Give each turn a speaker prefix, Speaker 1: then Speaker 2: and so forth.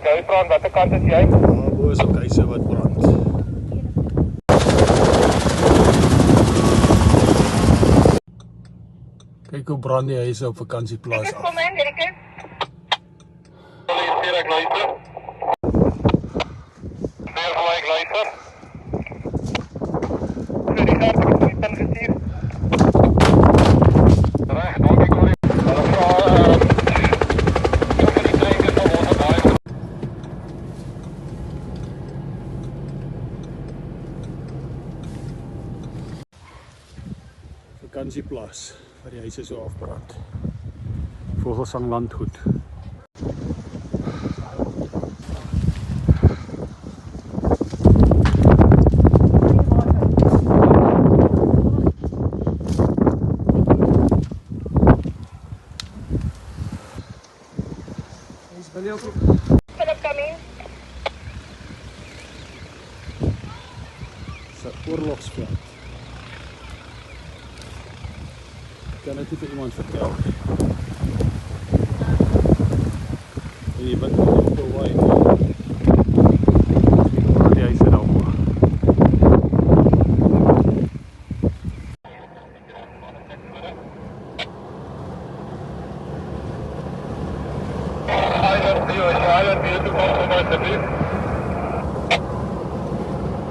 Speaker 1: Jy brand, watter kant is jy?
Speaker 2: Bo is ook huise wat brand. Kyk hoe brand die huise op vakansieplaas af.
Speaker 1: Kom in, Dirk. Ek luister. Ek luister. Vir die kaart het ek dan gestuur. Reg, dankie Corrie. Hulle vra vir die trein is al ons daai.
Speaker 2: Vakansieplaas waar die huise so afbrand. Vogelsang landgoed.
Speaker 1: Philip coming.
Speaker 2: Dis 'n oorlogsveld. Ek kan dit nie vir iemand vertel. En die wind is op waai. Die huise daar bo.
Speaker 1: Island, toe kom maar asseblief.